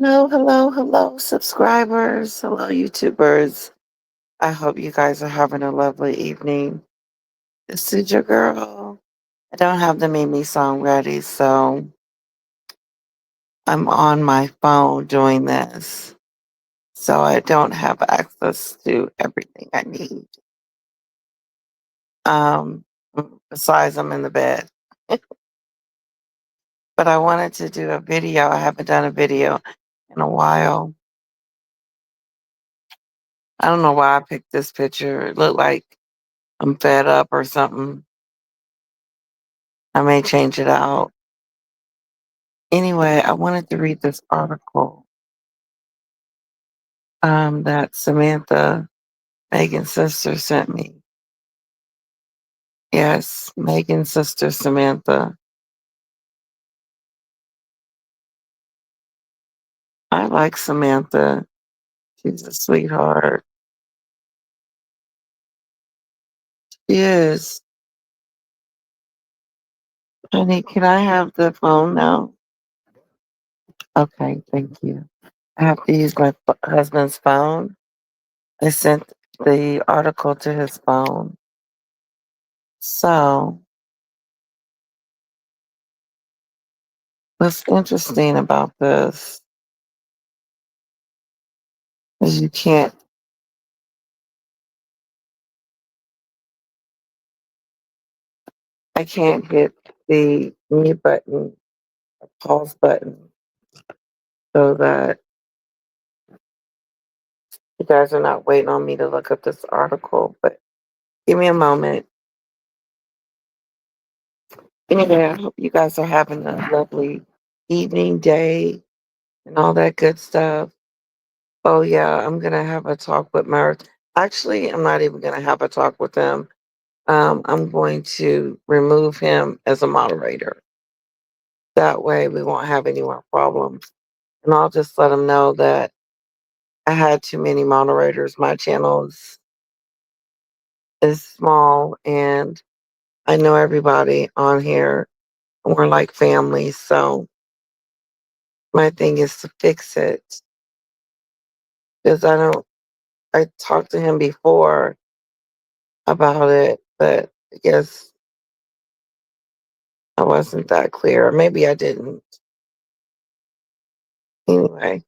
Hello, hello, hello, subscribers. Hello, YouTubers. I hope you guys are having a lovely evening. This is your girl. I don't have the Mimi song ready, so I'm on my phone doing this. So I don't have access to everything I need. Um, Besides, I'm in the bed. But I wanted to do a video. I haven't done a video in a while. I don't know why I picked this picture. It looked like I'm fed up or something. I may change it out. Anyway, I wanted to read this article that Samantha, Megan's sister, sent me. Yes, Megan's sister, Samantha. I like Samantha. She's a sweetheart. She is. Honey, can I have the phone now? Okay, thank you. I have to use my husband's phone. I sent the article to his phone. So, what's interesting about this is I can't hit the mute button, pause button, so that you guys are not waiting on me to look up this article. But give me a moment. Anyway, I hope you guys are having a lovely evening, day, and all that good stuff. Oh yeah, I'm gonna have a talk with Mer. Actually, I'm not even gonna have a talk with him. I'm going to remove him as a moderator. That way, we won't have any more problems. And I'll just let him know that I had too many moderators. My channel is small and I know everybody on here. We're like family. So my thing is to fix it because I talked to him before about it, but I guess I wasn't that clear. Maybe I didn't. Anyway,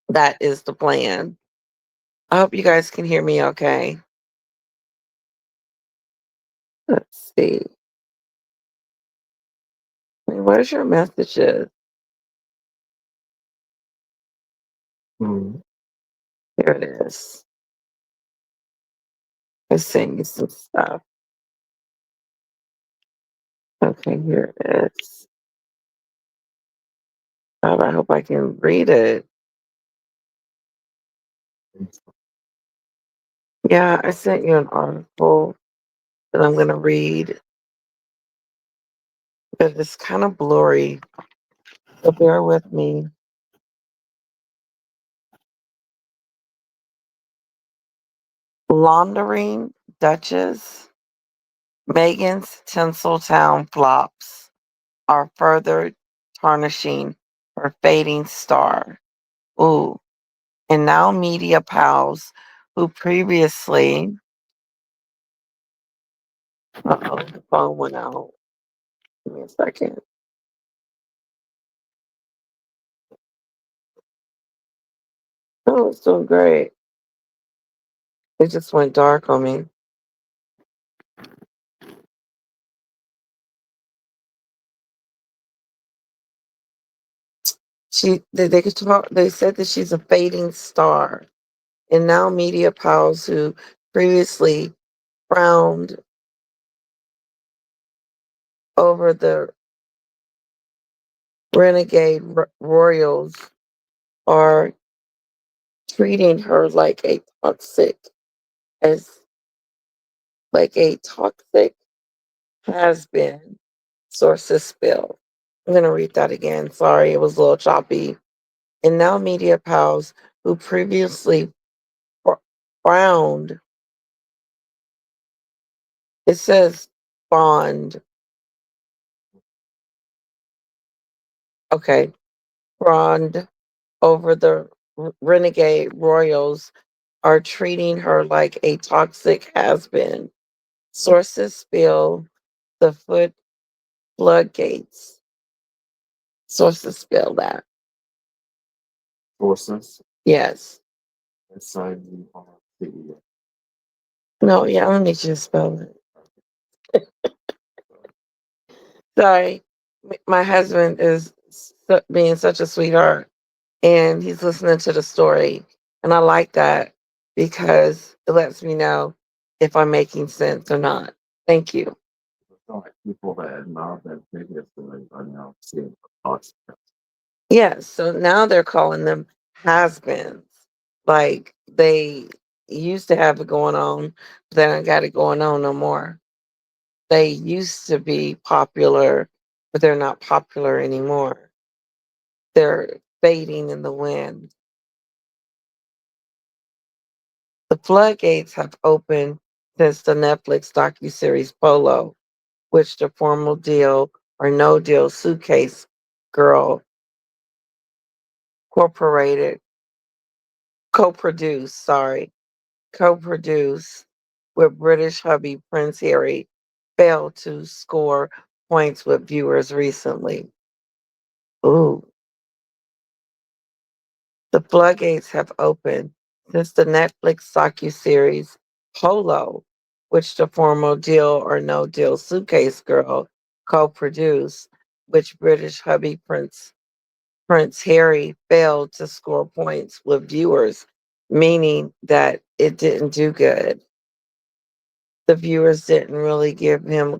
that is the plan. I hope you guys can hear me okay. Let's see. Where's your messages? Here it is. I sent you some stuff. Okay, here it is. God, I hope I can read it. Yeah, I sent you an article that I'm going to read, but it's kind of blurry, so bear with me. Laundering Duchess, Megan's Tinseltown flops are further tarnishing her fading star. Ooh, and now media pals who previously, the phone went out. Give me a second. Oh, it's doing great. It just went dark on me. They could talk. They said that she's a fading star, and now media pals who previously frowned over the renegade royals are treating her as like a toxic has been. Sources spill. I'm gonna read that again. Sorry, it was a little choppy. And now media pals who previously fr- frowned. It says bond Okay. Frond over the renegade royals are treating her like a toxic has been. Sources spill the foot floodgates. Sources spill that. Sources? Yes. Inside the CEO. No, yeah, let me just spell it. Sorry. My husband is being such a sweetheart and he's listening to the story. And I like that because it lets me know if I'm making sense or not. Thank you. So, like, people that know that previous stories are now seeing thoughts. Yes, so now they're calling them has-beens. Like they used to have it going on, but they don't got it going on no more. They used to be popular, but they're not popular anymore. They're fading in the wind. The floodgates have opened since the Netflix docuseries Polo, which the formal deal or no deal suitcase girl corporated co-produced, sorry, co-produced with British hubby Prince Harry failed to score points with viewers recently. Ooh, the floodgates have opened since the Netflix docuseries Polo, which the former Deal or No Deal Suitcase Girl co-produced, which British hubby Prince Harry failed to score points with viewers, meaning that it didn't do good. The viewers didn't really give him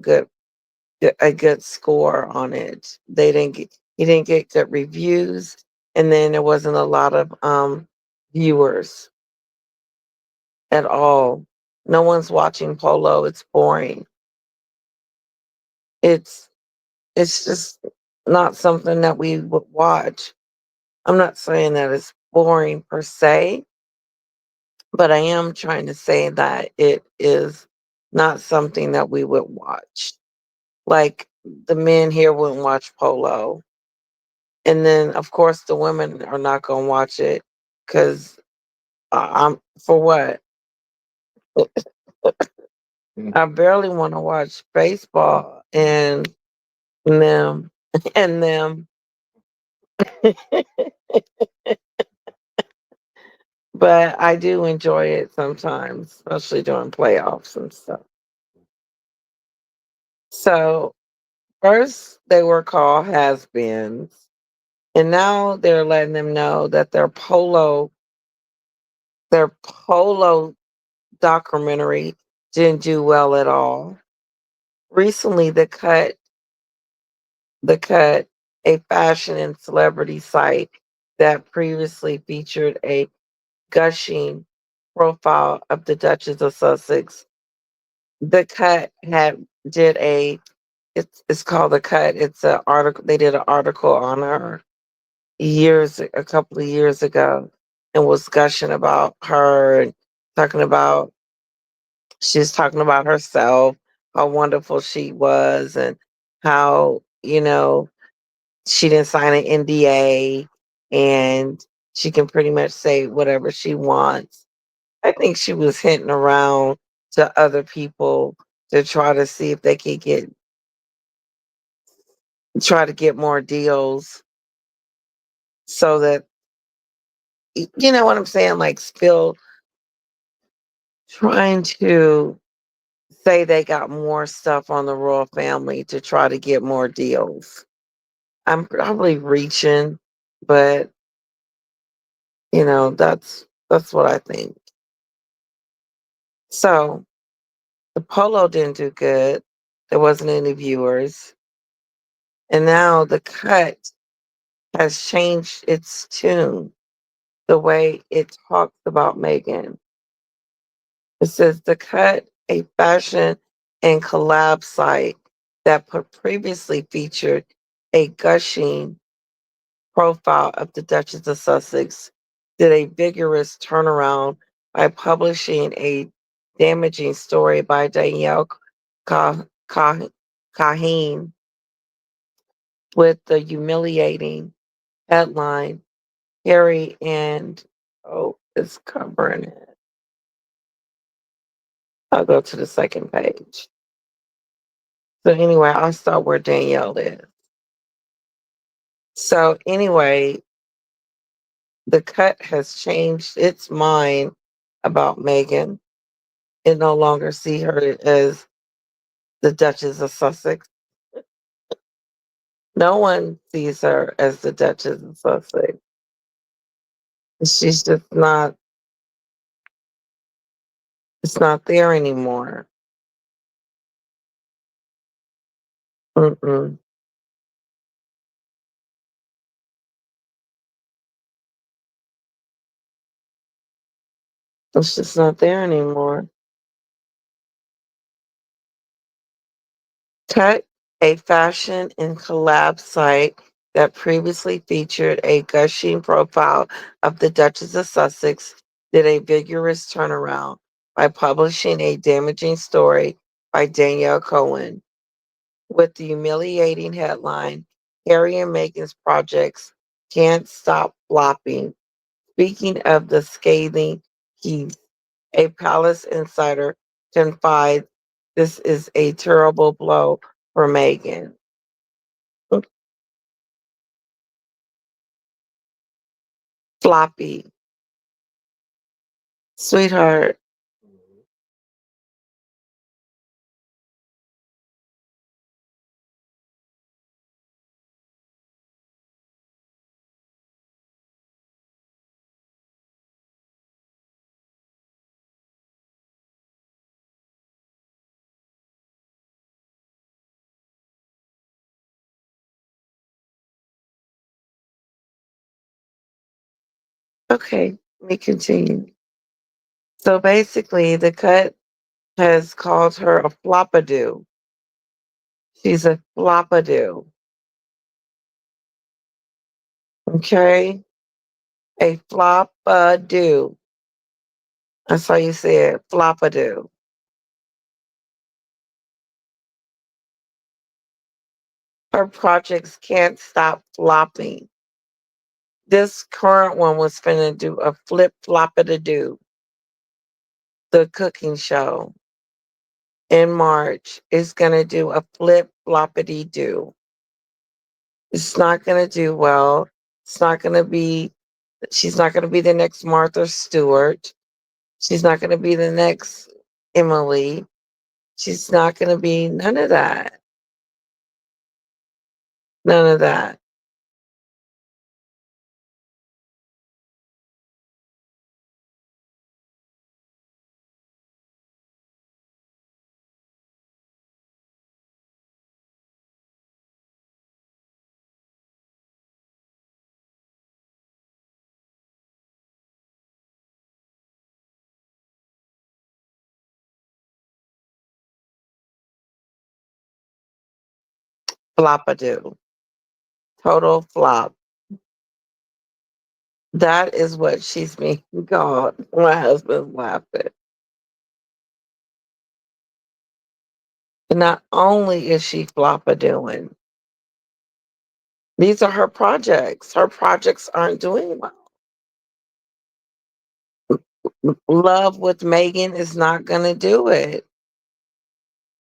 a good score on it. He didn't get good reviews, and then there wasn't a lot of viewers at all. No one's watching polo. It's boring. It's it's just not something that we would watch. I'm not saying that it's boring per se, but I am trying to say that it is not something that we would watch. Like the men here wouldn't watch polo. And then, of course, the women are not going to watch it because I'm for what? I barely want to watch baseball and them and them, but I do enjoy it sometimes, especially during playoffs and stuff. So first they were called has-beens, and now they're letting them know that their polo documentary didn't do well at all. Recently, the cut, a fashion and celebrity site that previously featured a gushing profile of the Duchess of Sussex. The cut had did a it's called the cut. It's an article. They did an article on her a couple of years ago, and was gushing about her and talking about she was talking about herself, how wonderful she was, and how she didn't sign an NDA and she can pretty much say whatever she wants. I think she was hinting around to other people to try to see if they could try to get more deals so that you know what I'm saying, like still trying to say they got more stuff on the royal family to try to get more deals. I'm probably reaching, but that's what I think. So the polo didn't do good. There wasn't any viewers. And now the cut has changed its tune, the way it talks about Megan. It says the cut, a fashion and collab site that previously featured a gushing profile of the Duchess of Sussex, did a vigorous turnaround by publishing a damaging story by Danielle Kahane with the humiliating headline, Harry and, oh, it's covering it. I'll go to the second page. So anyway, I'll start where Danielle is. So anyway, the cut has changed its mind about Megan. It no longer see her as the Duchess of Sussex. No one sees her as the Duchess of Sussex. She's just not, it's not there anymore. Mm-mm. It's just not there anymore. Cut, a fashion and collab site that previously featured a gushing profile of the Duchess of Sussex, did a vigorous turnaround by publishing a damaging story by Danielle Cohen with the humiliating headline, Harry and Meghan's projects can't stop flopping. Speaking of the scathing piece, a palace insider confides this is a terrible blow for Meghan. Floppy, sweetheart. Okay, let me continue. So basically, the cut has called her a floppadoo. She's a floppadoo. Okay, a floppadoo. That's how you say it, floppadoo. Her projects can't stop flopping. This current one was finna do a flip floppity doo, the cooking show in March. Is gonna do a flip floppity doo. It's not gonna do well. It's not gonna be, she's not gonna be the next Martha Stewart. She's not gonna be the next Emily. She's not gonna be none of that. None of that. Floppadoo. Total flop. That is what she's being called. My husband's laughing. And not only is she floppadooing, these are her projects. Her projects aren't doing well. Love with Megan is not going to do it.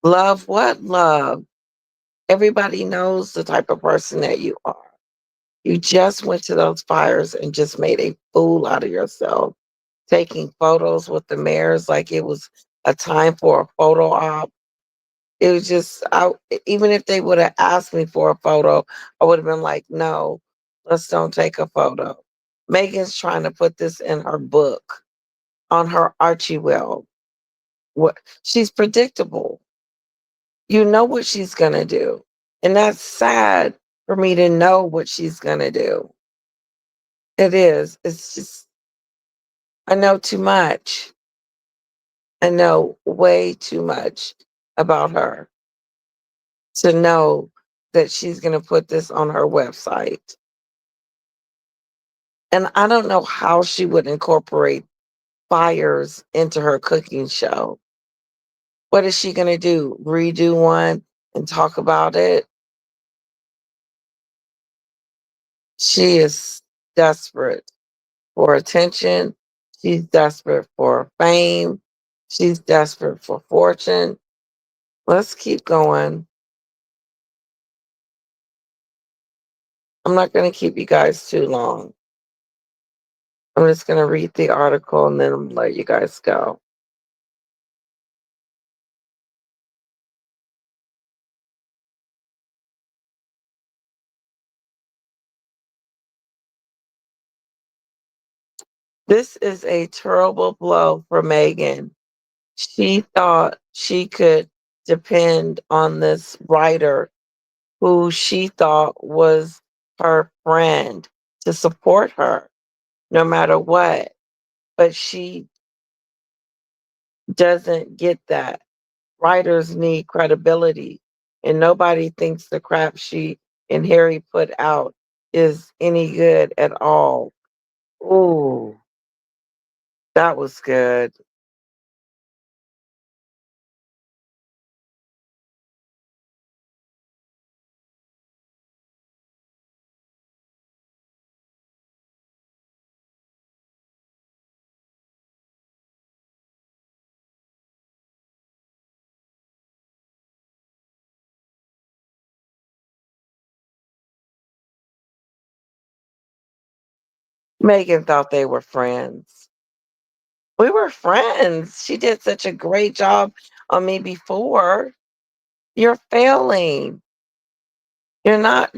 Love what? Love. Everybody knows the type of person that you are. You just went to those fires and just made a fool out of yourself, taking photos with the mayors like it was a time for a photo op. It was just, even if they would have asked me for a photo, I would have been like, no, let's don't take a photo. Megan's trying to put this in her book on her Archie will. What, she's predictable. You know what she's gonna do. And that's sad for me to know what she's gonna do. It is. It's just, I know too much. I know way too much about her to know that she's gonna put this on her website. And I don't know how she would incorporate fires into her cooking show. What is she gonna do? Redo one and talk about it? She is desperate for attention. She's desperate for fame. She's desperate for fortune. Let's keep going. I'm not going to keep you guys too long. I'm just going to read the article and then I'm let you guys go. This is a terrible blow for Megan. She thought she could depend on this writer who she thought was her friend to support her no matter what. But she doesn't get that. Writers need credibility, and nobody thinks the crap she and Harry put out is any good at all. Ooh, that was good. Megan thought they were friends. We were friends. She did such a great job on me before. You're failing. You're not.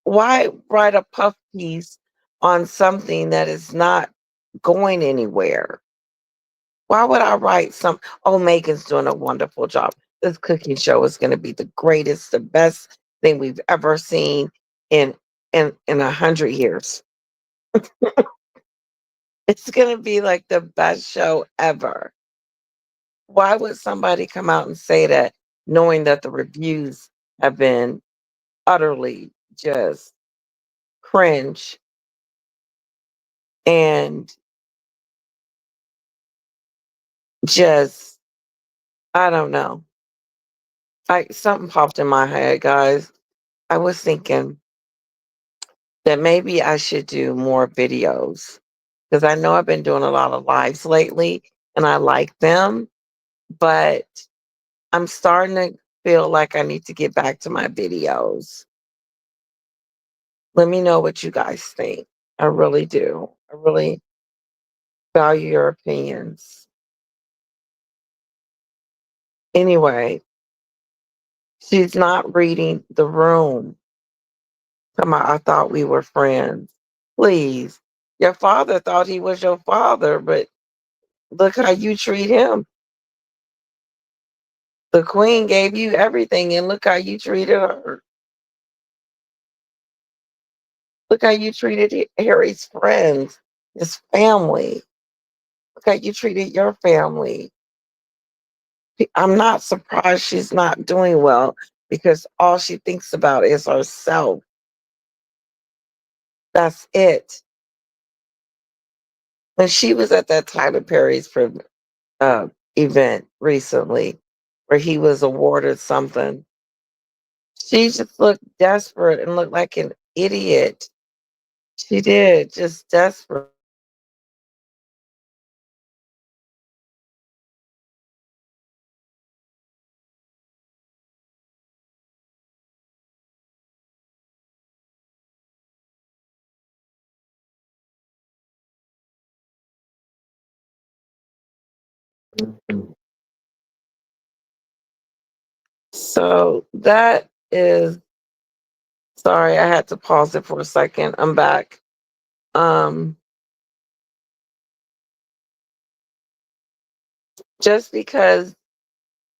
Why write a puff piece on something that is not going anywhere? Why would I write some? Oh, Megan's doing a wonderful job. This cooking show is going to be the greatest, the best thing we've ever seen in in 100 years. It's going to be like the best show ever. Why would somebody come out and say that, knowing that the reviews have been utterly just cringe and just I don't know. Something popped in my head, guys. I was thinking that maybe I should do more videos because I know I've been doing a lot of lives lately and I like them, but I'm starting to feel like I need to get back to my videos. Let me know what you guys think. I really do. I really value your opinions. Anyway, she's not reading the room. Come on, I thought we were friends. Please. Your father thought he was your father, but look how you treat him. The queen gave you everything, and look how you treated her. Look how you treated Harry's friends, his family. Look how you treated your family. I'm not surprised she's not doing well because all she thinks about is herself. That's it. When she was at that Tyler Perry's uh, event recently, where he was awarded something, she just looked desperate and looked like an idiot. She did, just desperate. So that is sorry, I had to pause it for a second. I'm back. Um, just because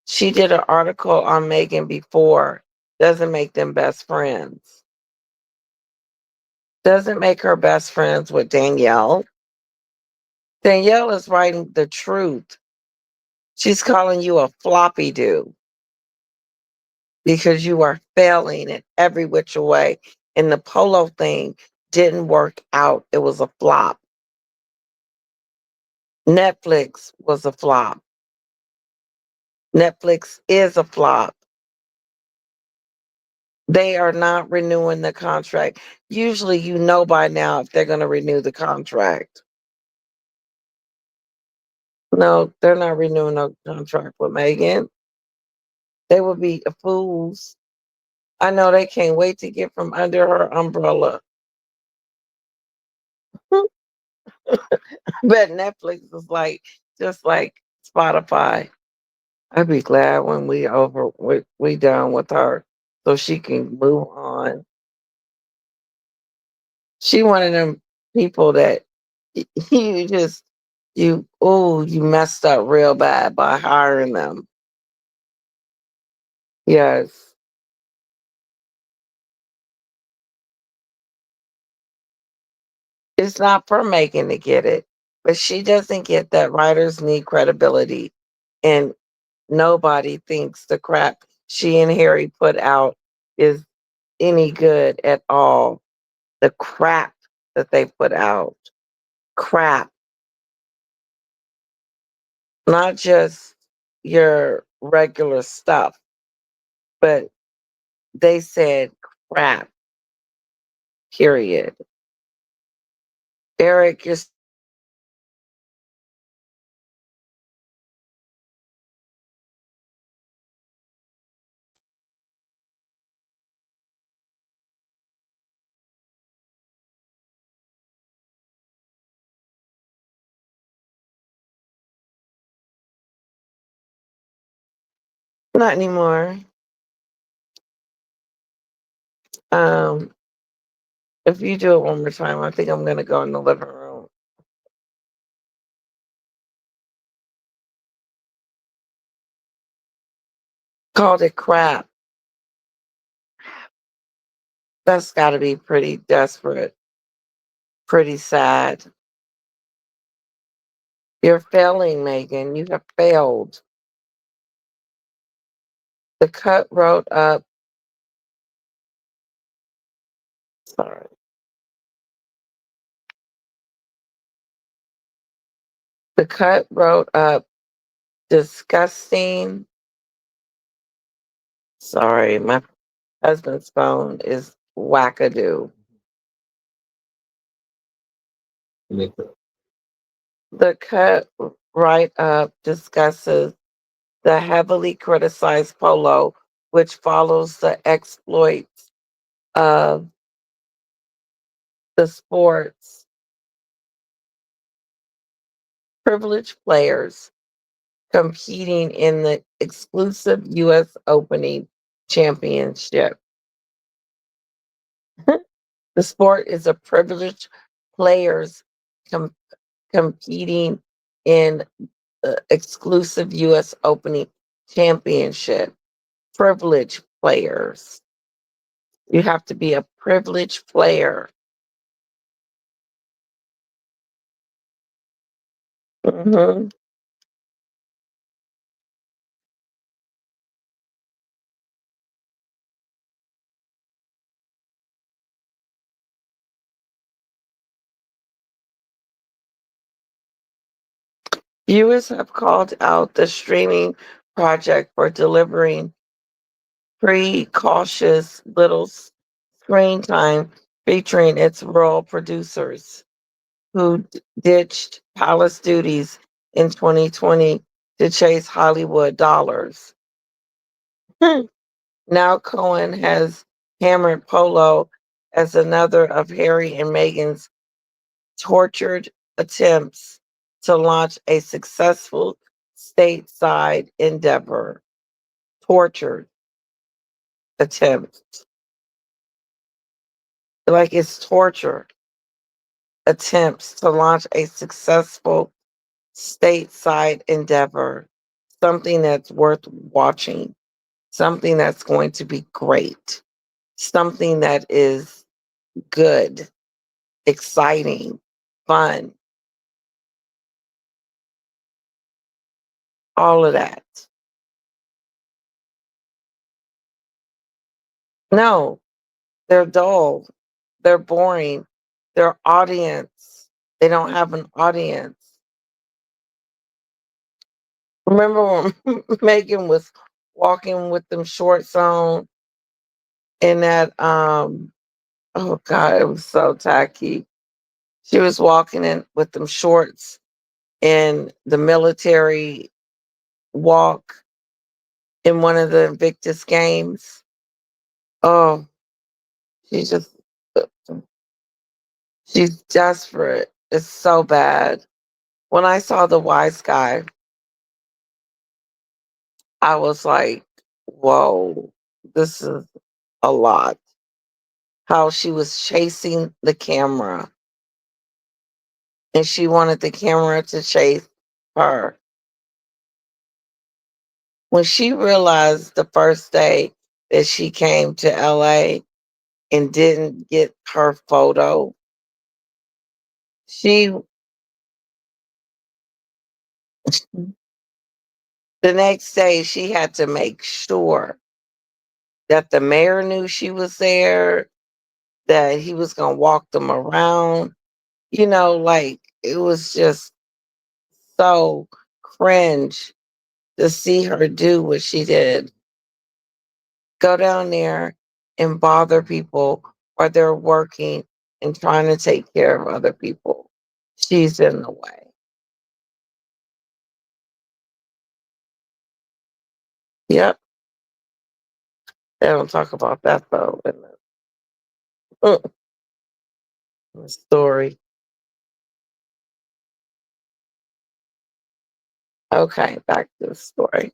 she did an article on Megan before doesn't make them best friends. Doesn't make her best friends with Danielle. Danielle is writing the truth. She's calling you a floppy do because you are failing in every which way. And the polo thing didn't work out. It was a flop. Netflix was a flop. Netflix is a flop. They are not renewing the contract. Usually, you know by now if they're going to renew the contract. No, they're not renewing no contract with Megan. They would be fools. I know they can't wait to get from under her umbrella. But Netflix is like just like Spotify. I'd be glad when we done with her so she can move on. She one of them people that you just you messed up real bad by hiring them. Yes. It's not for Megan to get it, but she doesn't get that writers need credibility. And nobody thinks the crap she and Harry put out is any good at all. The crap that they put out. Crap. Not just your regular stuff, but they said crap, period. Eric, you're not anymore. Um, if you do it one more time, I think I'm gonna go in the living room. Called it crap. That's gotta be pretty desperate, pretty sad. You're failing, Megan. You have failed. The cut wrote up, sorry. The cut wrote up disgusting. Sorry, my husband's phone is wackadoo. The cut write up discusses the heavily criticized polo, which follows the exploits of the sport's privileged players competing in the exclusive U.S. Opening Championship. The sport is a privileged players com- competing in the exclusive U.S. Opening Championship. Privileged players. You have to be a privileged player. Mhm. Viewers have called out the streaming project for delivering precocious little screen time featuring its rural producers who ditched palace duties in 2020 to chase Hollywood dollars. Now Cohen has hammered Polo as another of Harry and Meghan's tortured attempts to launch a successful stateside endeavor. Tortured attempts. Like it's torture. Attempts to launch a successful stateside endeavor. Something that's worth watching. Something that's going to be great. Something that is good, exciting, fun, all of that. No, they're dull. They're boring. Their audience, they don't have an audience. Remember when Megan was walking with them shorts on in that oh god, it was so tacky. She was walking in with them shorts in the military walk in one of the Invictus games. Oh, she just she's desperate. It's so bad. When I saw the wise guy, I was like, whoa, this is a lot. How she was chasing the camera and she wanted the camera to chase her. When she realized the first day that she came to LA and didn't get her photo, she the next day she had to make sure that the mayor knew she was there, that he was going to walk them around. Like it was just so cringe to see her do what she did. Go down there and bother people while they're working and trying to take care of other people. She's in the way. Yep. They don't talk about that though in the story. Okay, back to the story.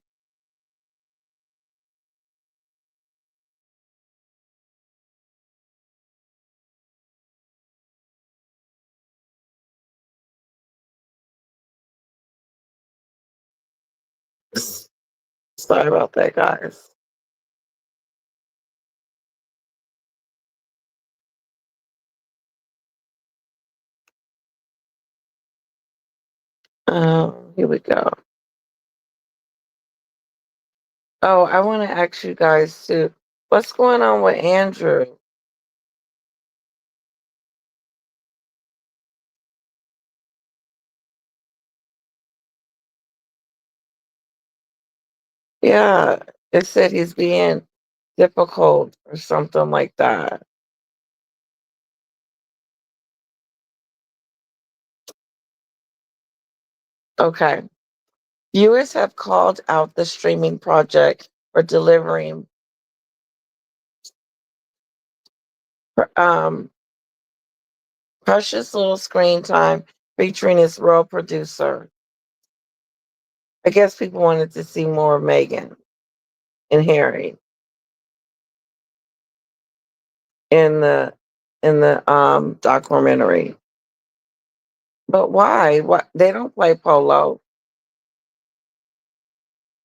Sorry about that, guys. Here we go. Oh, I want to ask you guys too. What's going on with Andrew? Yeah, it said he's being difficult or something like that. Okay. Viewers have called out the streaming project for delivering um, precious little screen time featuring its real producer. I guess people wanted to see more of Megan and Harry in the documentary. But why? What they don't play polo.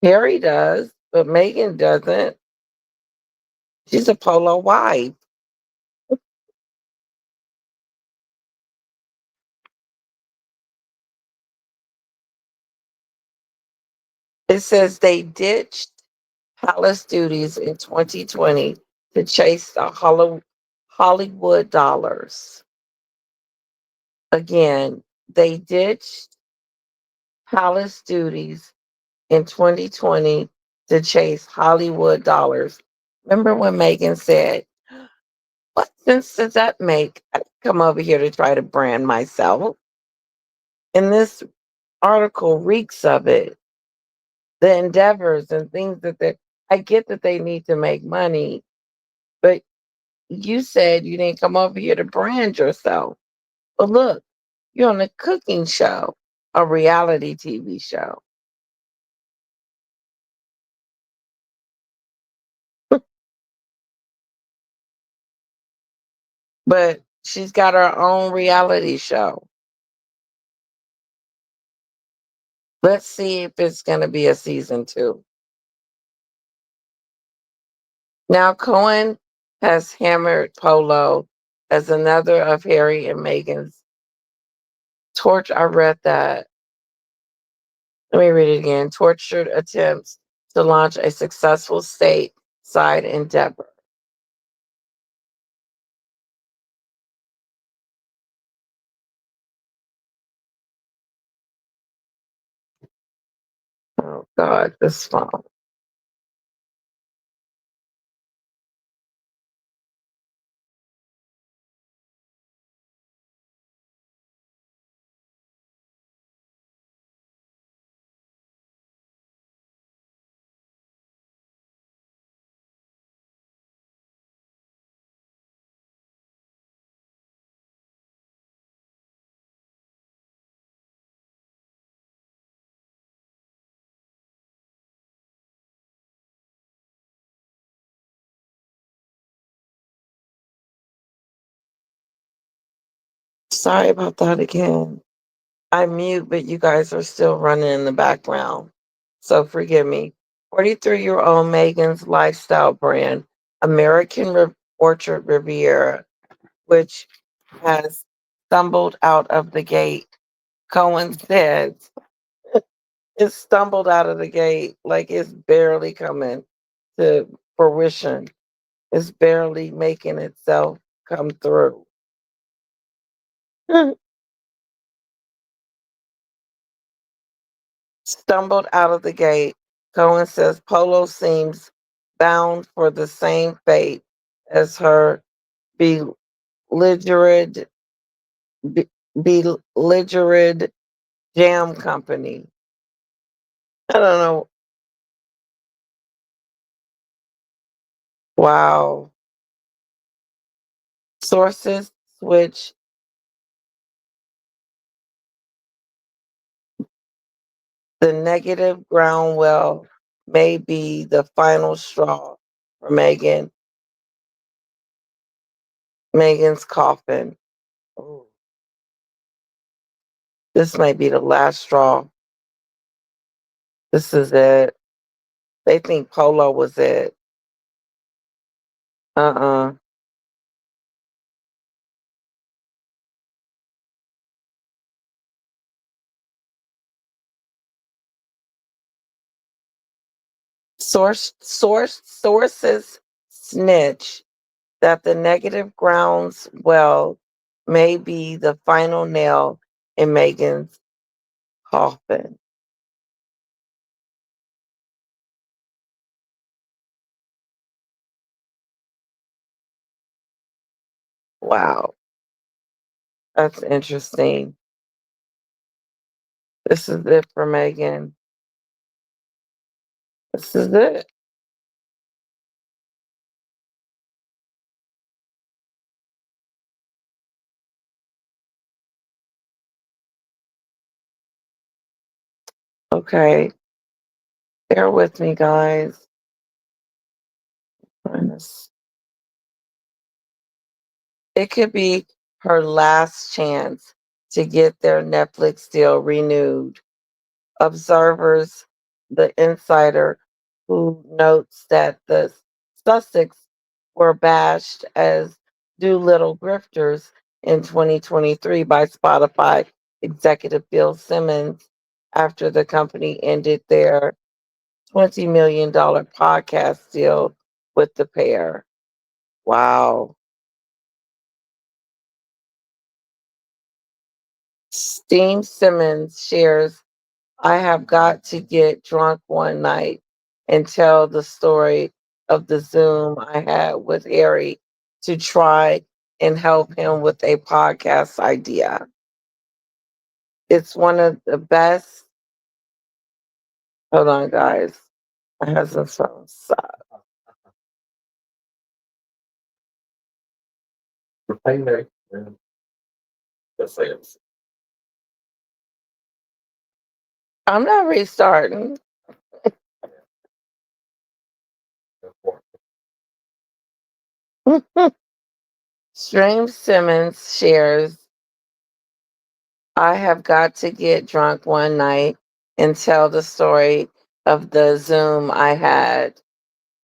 Harry does, but Megan doesn't. She's a polo wife. It says they ditched palace duties in 2020 to chase the Hollywood dollars. Again, they ditched palace duties in 2020 to chase Hollywood dollars. Remember when Megan said, what sense does that make? I come over here to try to brand myself. And this article reeks of it. The endeavors and things that I get that they need to make money, but you said you didn't come over here to brand yourself. But look, you're on a cooking show, a reality TV show. But she's got her own reality show. Let's see if it's going to be a season two. Now, Cohen has hammered Polo as another of Harry and Meghan's torch. I read that. Let me read it again. Tortured attempts to launch a successful stateside endeavor. Oh, God, this phone. Sorry about that again. I mute, but you guys are still running in the background. So forgive me. 43-year-old Megan's lifestyle brand, American Orchard Riviera, which has stumbled out of the gate. Cohen said it stumbled out of the gate like it's barely coming to fruition. It's barely making itself come through. Stumbled out of the gate. Cohen says Polo seems bound for the same fate as her belligerent, be- belligerent jam company. I don't know. Wow. Sources switch the negative ground well may be the final straw for Megan's coffin. Ooh, this may be the last straw. This is it. They think Polo was it. Uh-uh. Sources snitch that the negative grounds well may be the final nail in Megan's coffin. Wow, that's interesting. This is it for Megan. This is it. Okay, bear with me, guys. It could be her last chance to get their Netflix deal renewed. Observers, the insider, who notes that the Sussex were bashed as Doolittle grifters in 2023 by Spotify executive Bill Simmons after the company ended their $20 million podcast deal with the pair. Wow. Steam Simmons shares I have got to get drunk one night and tell the story of the Zoom I had with Harry to try and help him with a podcast idea. It's one of the best. Hold on, guys. My husband's phone. I'm not restarting. Stream Simmons shares I have got to get drunk one night and tell the story of the Zoom I had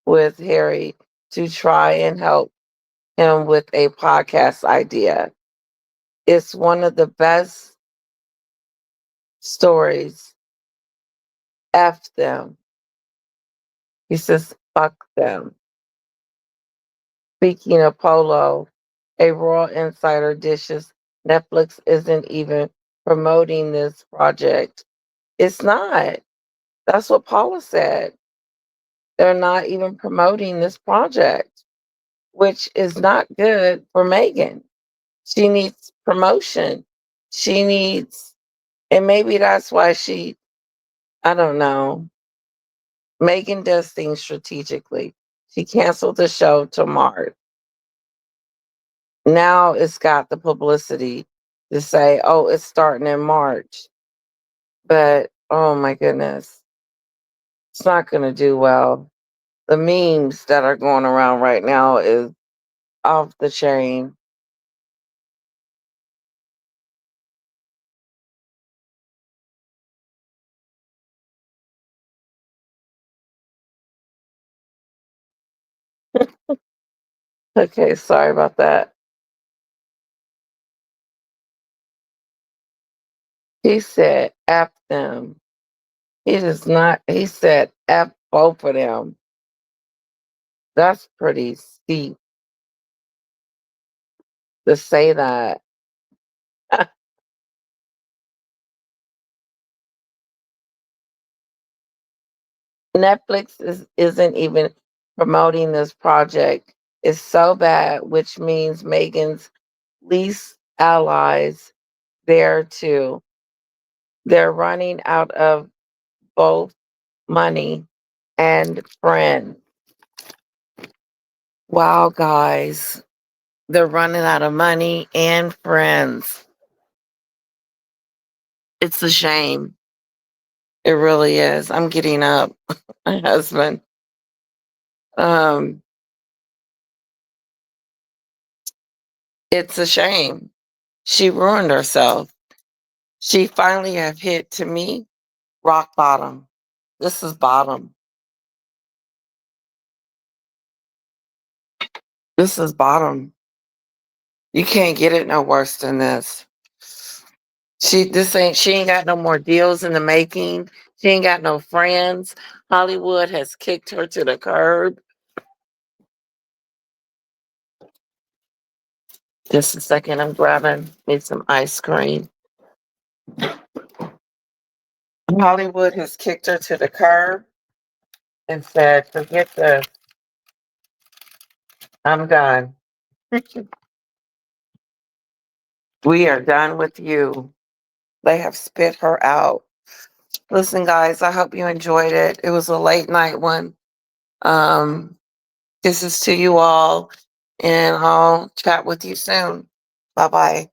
with Harry to try and help him with a podcast idea. It's one of the best stories. F them. He says, fuck them. Speaking of Polo, a Raw Insider dishes Netflix isn't even promoting this project. It's not. That's what Paula said. They're not even promoting this project, which is not good for Megan. She needs promotion. She needs, and maybe that's why I don't know. Megan does things strategically. She canceled the show to March. Now it's got the publicity to say, oh, it's starting in March. But oh my goodness, it's not going to do well. The memes that are going around right now is off the chain. Okay, sorry about that. He said F them. He does not, he said F both of them. That's pretty steep to say that. Netflix isn't even promoting this project. It's so bad, which means Megan's least allies there too. They're running out of both money and friends. Wow, guys, they're running out of money and friends. It's a shame. It really is. I'm getting up. My husband. Um, it's a shame. She ruined herself. She finally have hit, to me, rock bottom. This is bottom. This is bottom. You can't get it no worse than this. She ain't got no more deals in the making. She ain't got no friends. Hollywood has kicked her to the curb. Just a second, I'm grabbing me some ice cream. Hollywood has kicked her to the curb and said, forget this. I'm done. We are done with you. They have spit her out. Listen, guys, I hope you enjoyed it. It was a late night one. Um, Kisses to you all, and I'll chat with you soon. Bye bye.